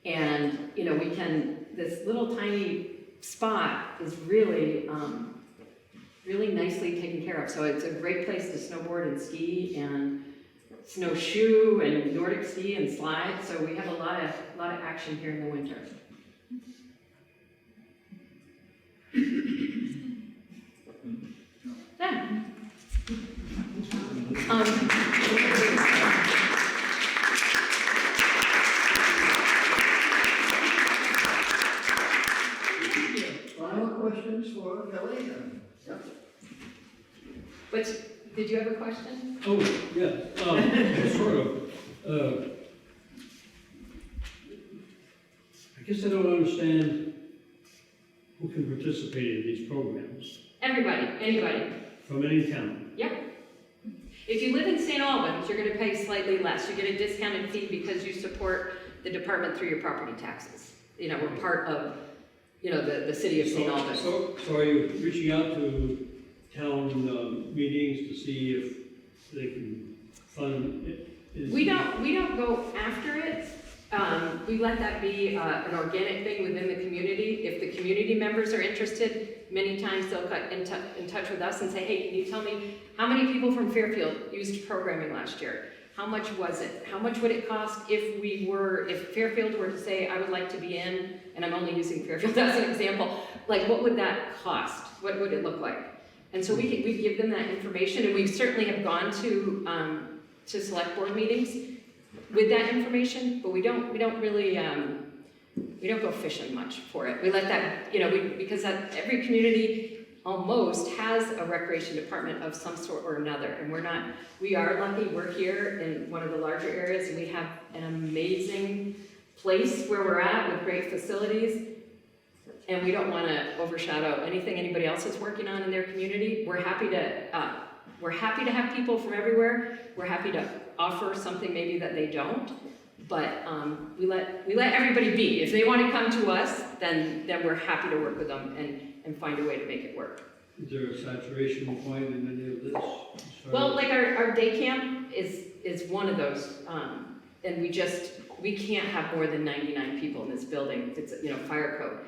And, you know, this little tiny spot is really, really nicely taken care of. So it's a great place to snowboard and ski and snowshoe and Nordic ski and slide. So we have a lot of action here in the winter. Yeah. Final questions for Kelly? Yep. Did you have a question? Oh, yeah, sort of. I guess I don't understand who can participate in these programs Everybody, anybody. from any town. Yep. If you live in St. Albans, you're gonna pay slightly less. You get a discounted fee because you support the department through your property taxes. You know, we're part of, you know, the city of St. Albans. So are you reaching out to town meetings to see if they can fund it? We don't go after it. We let that be an organic thing within the community. If the community members are interested, many times they'll get in touch with us and say, hey, can you tell me how many people from Fairfield used programming last year? How much was it? How much would it cost if Fairfield were to say, I would like to be in, and I'm only using Fairfield as an example, like what would that cost? What would it look like? And so we give them that information, and we certainly have gone to select board meetings with that information, but we don't really, we don't go fishing much for it. We let that, you know, because every community almost has a recreation department of some sort or another, and we are lucky, we're here in one of the larger areas, and we have an amazing place where we're at with great facilities, and we don't want to overshadow anything anybody else is working on in their community. We're happy to have people from everywhere. We're happy to offer something maybe that they don't, but we let everybody be. If they want to come to us, then we're happy to work with them and find a way to make it work. Is there a saturation point in any of this? Well, like our day camp is one of those, and we can't have more than 99 people in this building. It's, you know, fire code.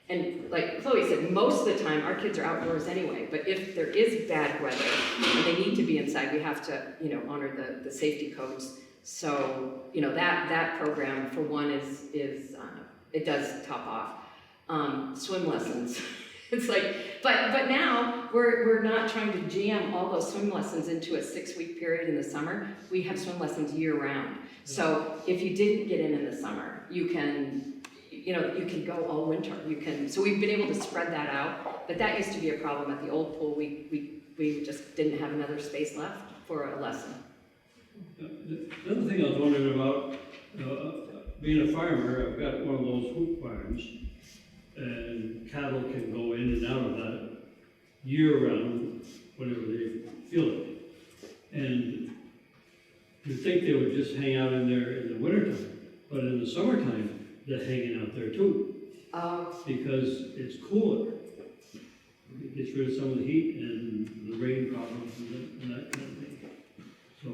And like Chloe said, most of the time our kids are outdoors anyway, but if there is bad weather and they need to be inside, we have to, you know, honor the safety codes. So, you know, that program for one is it does top off. Swim lessons. It's like, but now we're not trying to jam all those swim lessons into a 6-week period in the summer. We have swim lessons year round. So if you didn't get in the summer, you can go all winter. So we've been able to spread that out, but that used to be a problem at the old pool. We just didn't have another space left for a lesson. The other thing I was wondering about, being a farmer, I've got one of those hoop farms, and cattle can go in and out of that year-round, whenever they feel it. And you'd think they would just hang out in there in the wintertime, but in the summertime, they're hanging out there too, because it's cooler. It gets rid of some of the heat and the rain problems and that kind of thing. So.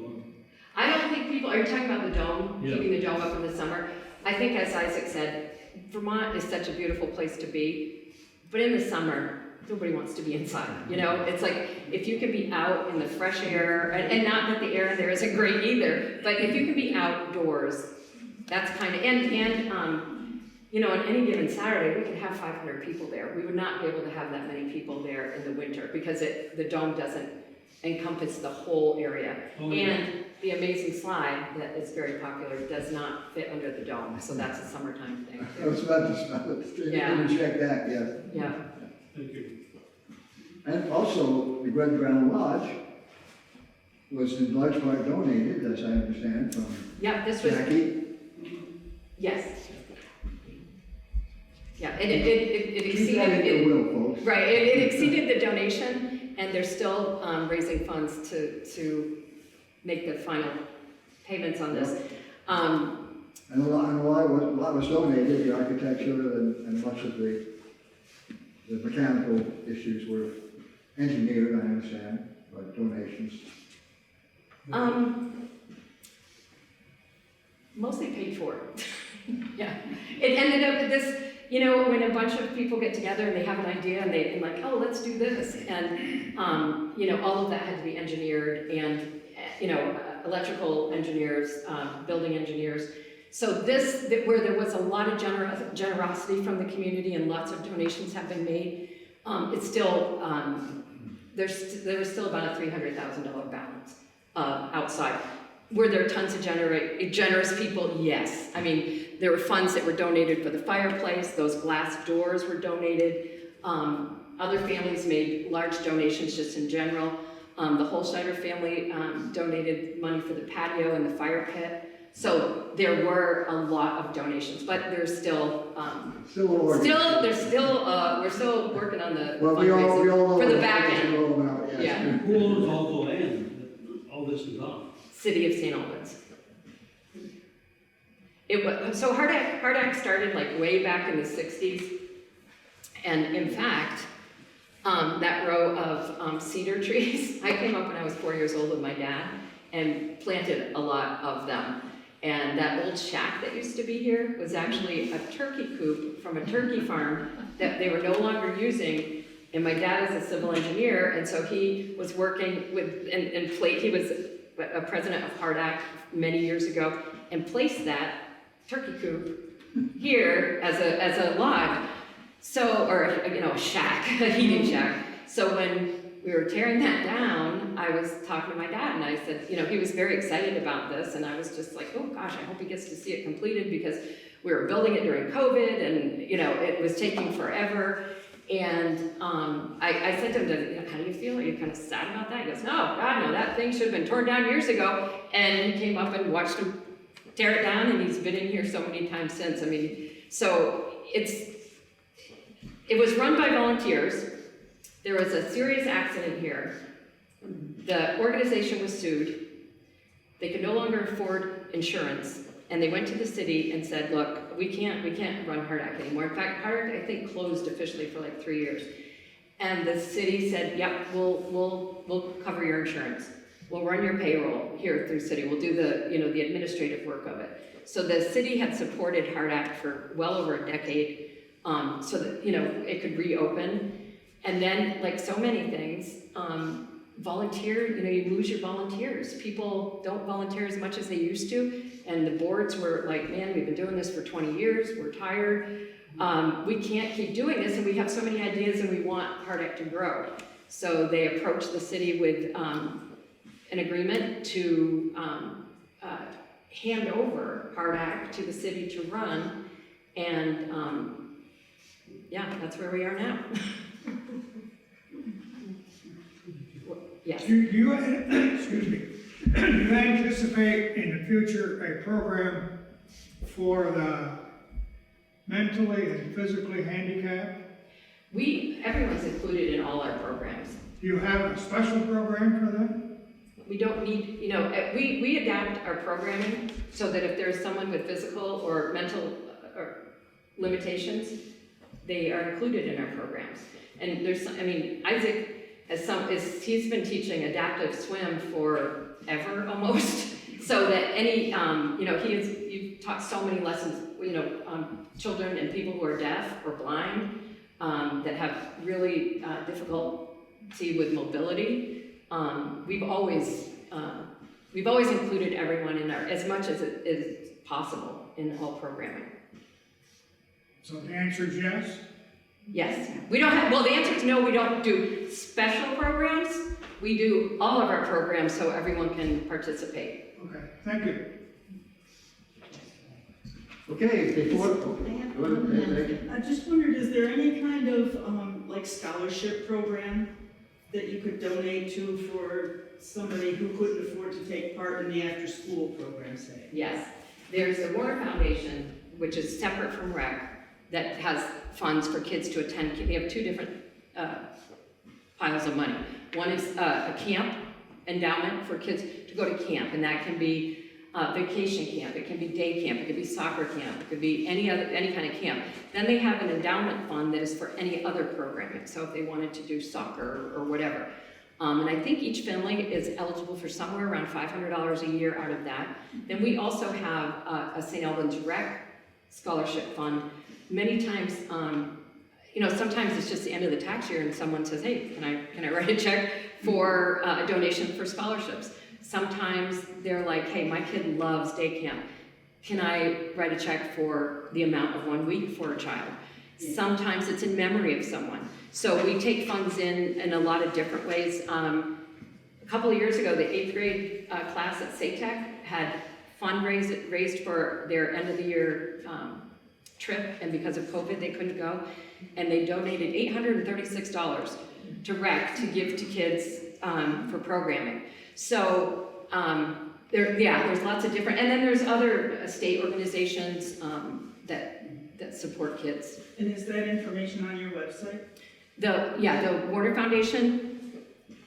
I don't think people, are you talking about the dome, Yeah. keeping the dome up in the summer? I think, as Isaac said, Vermont is such a beautiful place to be, but in the summer, nobody wants to be inside, you know? It's like, if you can be out in the fresh air, and not that the air in there isn't great either, but if you can be outdoors, that's kind of, you know, on any given Saturday, we could have 500 people there. We would not be able to have that many people there in the winter because the dome doesn't encompass the whole area. Oh, yeah. And the amazing slide that is very popular does not fit under the dome, so that's a summertime thing. I was about to stop it. Yeah. Let me check that, yes. Yeah. Thank you. And also, the Red Brown Lodge was in large part donated, as I understand, from Yeah, this was, Jackie. yes. Yeah, and it Keep exceeded, that in it, your will, folks. right, it exceeded the donation, and they're still raising funds to make the final payments on this. And a lot was donated, the architecture and much of the mechanical issues were engineered, I understand. donations? Mostly paid for. Yeah, it ended up with this, you know, when a bunch of people get together and they have an idea and they're like, oh, let's do this. And, you know, all of that had to be engineered and, you know, electrical engineers, building engineers. So where there was a lot of generosity from the community and lots of donations have been made, it's still, there was still about a $300,000 balance outside. Were there tons of generous people? Yes. I mean, there were funds that were donated for the fireplace, those glass doors were donated. Other families made large donations just in general. The Holschneider family donated money for the patio and the fire pit. So there were a lot of donations, but there's still, we're still working on the fundraising for the back end. Yeah. And who owns all the land that all this is on? City of St. Albans. So Hardak started like way back in the 60s. And in fact, that row of cedar trees, I came up when I was 4 years old with my dad and planted a lot of them. And that old shack that used to be here was actually a turkey coop from a turkey farm that they were no longer using. And my dad is a civil engineer, and so he was working with, he was a president of Hardak many years ago, and placed that turkey coop here as a lodge. So, or, you know, a shack, a heating shack. So when we were tearing that down, I was talking to my dad and I said, you know, he was very excited about this, and I was just like, oh gosh, I hope he gets to see it completed, because we were building it during COVID and, you know, it was taking forever. And I said to him, how do you feel? Are you kind of sad about that? He goes, no, God, no, that thing should have been torn down years ago. And he came up and watched him tear it down, and he's been in here so many times since. I mean, so it was run by volunteers. There was a serious accident here. The organization was sued. They could no longer afford insurance. And they went to the city and said, look, we can't run Hardak anymore. In fact, Hardak, I think, closed officially for like 3 years. And the city said, yep, we'll cover your insurance. We'll run your payroll here through city. We'll do the administrative work of it. So the city had supported Hardak for well over a decade, so that, you know, it could reopen. And then, like so many things, volunteer, you know, you lose your volunteers. People don't volunteer as much as they used to. And the boards were like, man, we've been doing this for 20 years, we're tired. We can't keep doing this, and we have so many ideas and we want Hardak to grow. So they approached the city with an agreement to hand over Hardak to the city to run. And yeah, that's where we are now. Yes. Do you, excuse me, do you anticipate in the future a program for the mentally and physically handicapped? Everyone's included in all our programs. Do you have a special program for them? We don't need, you know, we adapt our programming so that if there's someone with physical or mental limitations, they are included in our programs. And there's, I mean, Isaac he's been teaching adaptive swim forever almost, so that any, you know, you've taught so many lessons, you know, children and people who are deaf or blind, that have really difficulty with mobility. We've always included everyone in our, as much as it is possible in all programming. So the answer is yes? Yes. We don't have, well, the answer is no, we don't do special programs. We do all of our programs so everyone can participate. Okay, thank you. Okay, before. I have one. I just wondered, is there any kind of like scholarship program that you could donate to for somebody who couldn't afford to take part in the after-school program, say? Yes. There's the Warner Foundation, which is separate from REC, that has funds for kids to attend. They have two different piles of money. One is a camp endowment for kids to go to camp, and that can be vacation camp, it can be day camp, it could be soccer camp, it could be any kind of camp. Then they have an endowment fund that is for any other programming, so if they wanted to do soccer or whatever. And I think each family is eligible for somewhere around $500 a year out of that. Then we also have a St. Albans Rec scholarship fund. Many times, sometimes it's just the end of the tax year and someone says, hey, can I write a check for a donation for scholarships? Sometimes they're like, hey, my kid loves day camp. Can I write a check for the amount of 1 week for a child? Sometimes it's in memory of someone. So we take funds in a lot of different ways. A couple of years ago, the 8th grade class at SATEC had raised for their end of the year trip, and because of COVID, they couldn't go. And they donated $836 to rec to give to kids for programming. So there's lots of different, and then there's other state organizations that support kids. And is that information on your website? The Warner Foundation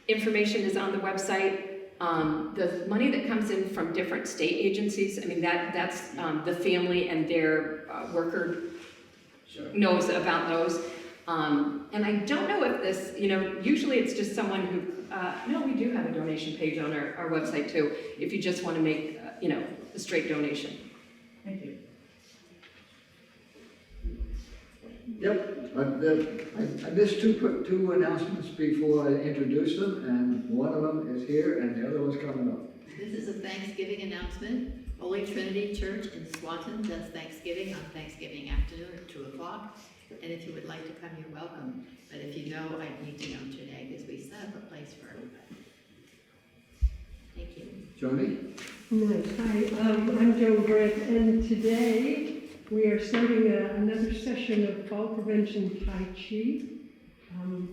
information is on the website. The money that comes in from different state agencies, I mean, that's the family and their worker knows about those. And I don't know if this, usually it's just someone who, no, we do have a donation page on our website too, if you just want to make, a straight donation. Thank you. Yep, I missed two announcements before I introduce them, and one of them is here and the other one's coming up. This is a Thanksgiving announcement. Holy Trinity Church in Swanton does Thanksgiving on Thanksgiving afternoon at 2 o'clock. And if you would like to come, you're welcome. But if you know, I need to know today because we set up a place for everybody. Thank you. Joni? Nice. Hi, I'm Joan Grant, and today we are starting another session of fall prevention Tai Chi.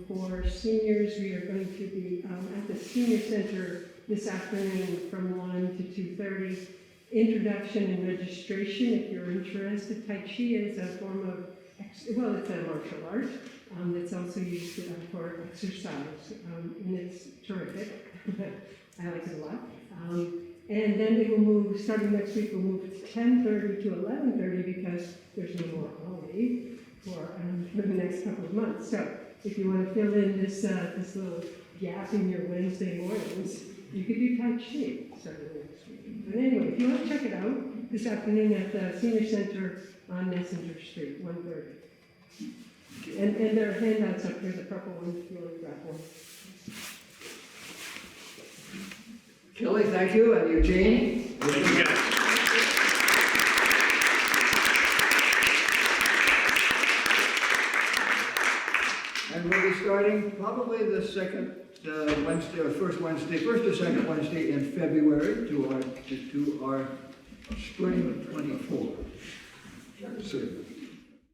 For seniors, we are going to be at the Senior Center this afternoon from 1 to 2:30. Introduction and registration, if you're interested. Tai Chi is a form of, it's a martial art that's also used for exercise, and it's terrific. I like it a lot. And then it will move, starting next week, we'll move to 10:30 to 11:30 because there's no more OLLI for the next couple of months. So if you want to fill in this little gap in your Wednesday mornings, you could do Tai Chi starting next week. But anyway, if you want to check it out, this afternoon at the Senior Center on Messenger Street, 1:30. And there are handouts up here, the purple ones, if you want to grab one. Kelly, thank you, and Eugene? Thank you, guys. And we'll be starting probably the second Wednesday, or first or second Wednesday in February to our spring 24. So,